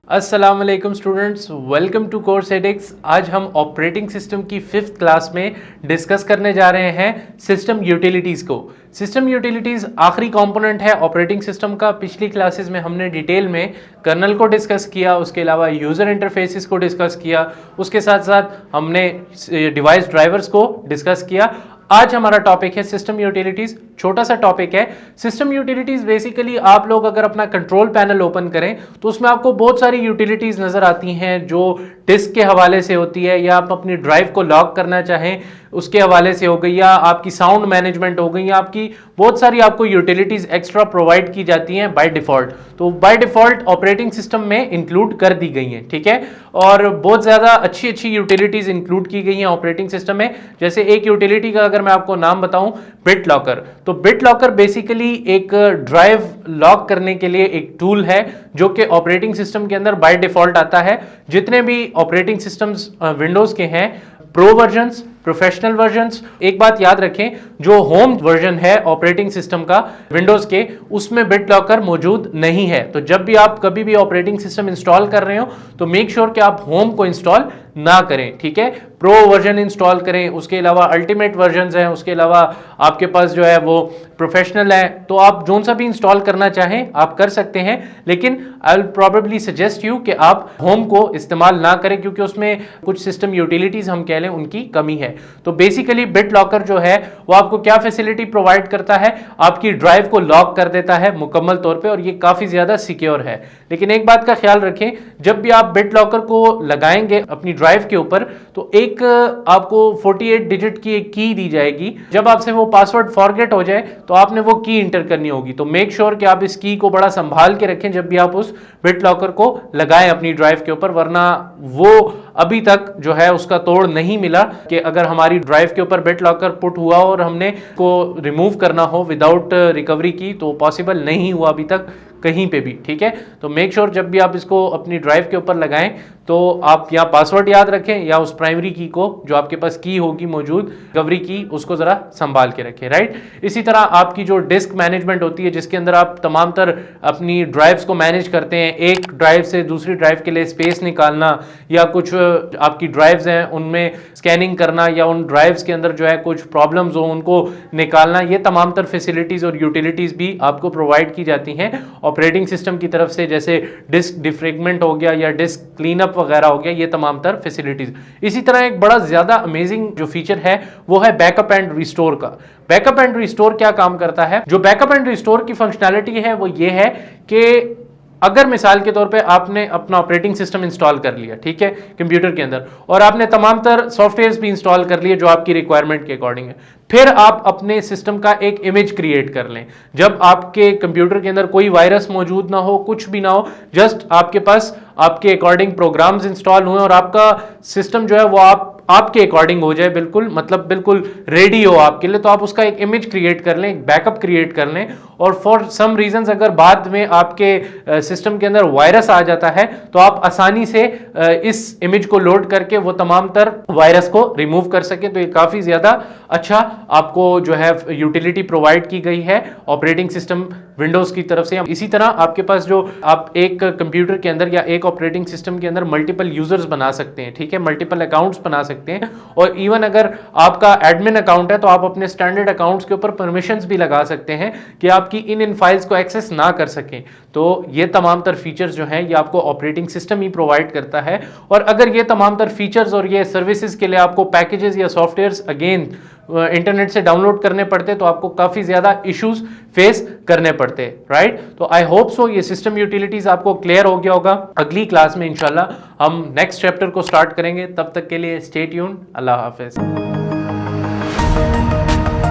अस्सलाम वालेकुम students, welcome to course एडिक्स। आज हम ऑपरेटिंग सिस्टम की 5th क्लास में डिस्कस करने जा रहे हैं सिस्टम यूटिलिटीज़ को। सिस्टम यूटिलिटीज़ आखिरी कंपोनेंट है ऑपरेटिंग सिस्टम का। पिछली क्लासेस में हमने डिटेल में कर्नल को डिस्कस किया, उसके अलावा यूज़र इंटरफेसेस को डिस्कस किया, उसके साथ साथ हमने डिवाइस ड्राइवर्स को डिस्कस किया। आज हमारा टॉपिक है सिस्टम यूटिलिटीज। छोटा सा टॉपिक है। सिस्टम यूटिलिटीज बेसिकली आप लोग अगर अपना कंट्रोल पैनल ओपन करें तो उसमें आपको बहुत सारी यूटिलिटीज नजर आती हैं जो डिस्क के हवाले से होती है, या आप अपनी ड्राइव को लॉक करना चाहें उसके हवाले से हो गई, या आपकी साउंड मैनेजमेंट हो गई, या आपकी बहुत सारी आपको यूटिलिटीज एक्स्ट्रा प्रोवाइड की जाती हैं बाय डिफॉल्ट। तो बाय डिफॉल्ट ऑपरेटिंग सिस्टम में इंक्लूड कर दी गई हैं, ठीक है। और बहुत ज्यादा अच्छी अच्छी यूटिलिटीज इंक्लूड की गई हैं ऑपरेटिंग सिस्टम में। जैसे एक यूटिलिटी का अगर मैं आपको नाम बताऊं, बिट लॉकर। तो बिट लॉकर बेसिकली एक ड्राइव लॉक करने के लिए एक टूल है जो कि ऑपरेटिंग सिस्टम के अंदर बाय डिफॉल्ट आता है। जितने भी ऑपरेटिंग सिस्टम्स विंडोज के हैं, प्रो वर्जन्स, प्रोफेशनल वर्जन्स, एक बात याद रखें, जो होम वर्जन है ऑपरेटिंग सिस्टम का विंडोज के, उसमें बिट लॉकर मौजूद नहीं है। तो जब भी आप कभी भी ऑपरेटिंग सिस्टम इंस्टॉल कर रहे हो तो मेक श्योर कि आप होम को इंस्टॉल ना करें, ठीक है। प्रो वर्जन इंस्टॉल करें, उसके अलावा अल्टीमेट वर्जन्स हैं, उसके अलावा आपके पास जो है वो प्रोफेशनल है। तो आप जोन सा भी इंस्टॉल करना चाहें आप कर सकते हैं, लेकिन I will probably suggest you कि आप होम को इस्तेमाल ना करें, क्योंकि उसमें कुछ सिस्टम यूटिलिटीज हम कह लें उनकी कमी है। तो बेसिकली बिट लॉकर जो है वो आपको क्या फैसिलिटी प्रोवाइड करता है, आपकी ड्राइव को लॉक कर देता है मुकम्मल तौर पे, और ये काफी ज्यादा सिक्योर है। लेकिन एक बात का ख्याल रखें, जब भी आप बिट लॉकर को लगाएंगे अपनी ड्राइव के ऊपर तो एक आपको 48 डिजिट की एक की दी जाएगी। जब आपसे वो पासवर्ड फॉरगेट हो जाए तो आपने वो की इंटर करनी होगी। तो मेक श्योर कि आप इस की को बड़ा संभाल के रखें जब भी आप उस बिट लॉकर को लगाएं अपनी ड्राइव के ऊपर, वरना वो अभी तक जो है उसका तोड़ नहीं मिला कि अगर हमारी ड्राइव के ऊपर बिट लॉकर पुट हुआ और हमने को रिमूव करना हो विदाउट रिकवरी की, तो पॉसिबल नहीं हुआ अभी तक कहीं पे भी, ठीक है। तो मेक श्योर जब भी आप इसको अपनी ड्राइव के ऊपर लगाएं तो आप या पासवर्ड याद रखें या उस प्राइमरी की को जो आपके पास की होगी मौजूद रिकवरी की, उसको जरा संभाल के रखें, राइट। इसी तरह आपकी जो डिस्क मैनेजमेंट होती है जिसके अंदर आप तमाम तर अपनी ड्राइव्स को मैनेज करते हैं, एक ड्राइव से दूसरी ड्राइव के लिए स्पेस निकालना, या कुछ आपकी ड्राइव्स हैं उनमें स्कैनिंग करना, या उन ड्राइव्स के अंदर जो है कुछ प्रॉब्लम्स हो उनको निकालना, ये तमाम तर फैसिलिटीज और यूटिलिटीज भी आपको प्रोवाइड की जाती हैं ऑपरेटिंग सिस्टम की तरफ से। जैसे डिस्क डिफ्रेगमेंट हो गया या डिस्क क्लीनअप वगैरह हो गया, ये तमाम तर फैसिलिटीज। इसी तरह एक बड़ा ज्यादा अमेजिंग जो फीचर है वो है बैकअप एंड रिस्टोर का। बैकअप एंड रिस्टोर क्या काम करता है? जो बैकअप एंड रिस्टोर की फंक्शनैलिटी है वो ये है कि अगर मिसाल के तौर पे आपने अपना ऑपरेटिंग सिस्टम इंस्टॉल कर लिया, ठीक है, कंप्यूटर के अंदर, और आपने तमाम तर सॉफ्टवेयर्स भी इंस्टॉल कर लिए जो आपकी रिक्वायरमेंट के अकॉर्डिंग है, फिर आप अपने सिस्टम का एक इमेज क्रिएट कर लें। जब आपके कंप्यूटर के अंदर कोई वायरस मौजूद ना हो, कुछ भी ना हो, जस्ट आपके पास आपके अकॉर्डिंग प्रोग्राम्स इंस्टॉल हुए और आपका सिस्टम जो है वो आपके अकॉर्डिंग हो जाए, बिल्कुल मतलब बिल्कुल रेडी हो आपके लिए, तो आप उसका एक इमेज क्रिएट कर लें, एक बैकअप क्रिएट कर लें। और फॉर सम रीजंस अगर बाद में आपके सिस्टम के अंदर वायरस आ जाता है तो आप आसानी से इस इमेज को लोड करके वो तमाम तर वायरस को रिमूव कर सके। तो ये काफी ज्यादा अच्छा आपको जो है यूटिलिटी प्रोवाइड की गई है ऑपरेटिंग सिस्टम विंडोज की तरफ से। इसी तरह आपके पास जो आप एक कंप्यूटर के अंदर या एक ऑपरेटिंग सिस्टम के अंदर मल्टीपल यूजर्स बना सकते हैं, ठीक है, मल्टीपल अकाउंट्स बना सकते हैं। और इवन अगर आपका एडमिन अकाउंट है तो आप अपने स्टैंडर्ड अकाउंट्स के ऊपर परमिशंस भी लगा सकते हैं कि आपकी इन फाइल्स को एक्सेस ना कर सकें। तो ये तमाम तर फीचर्स जो हैं ये आपको ऑपरेटिंग सिस्टम ही प्रोवाइड करता है। और अगर ये तमाम तर फीचर्स और ये सर्विसेज के लिए आपको पैकेजेस या सॉफ्टवेयर्स अगेन इंटरनेट से डाउनलोड करने पड़ते तो आपको काफी ज्यादा इश्यूज फेस करने पड़ते, राइट। तो आई होप सो ये सिस्टम यूटिलिटीज आपको क्लियर हो गया होगा। अगली क्लास में इंशाल्लाह हम नेक्स्ट चैप्टर को स्टार्ट करेंगे। तब तक के लिए स्टे ट्यून्ड। अल्लाह हाफिज।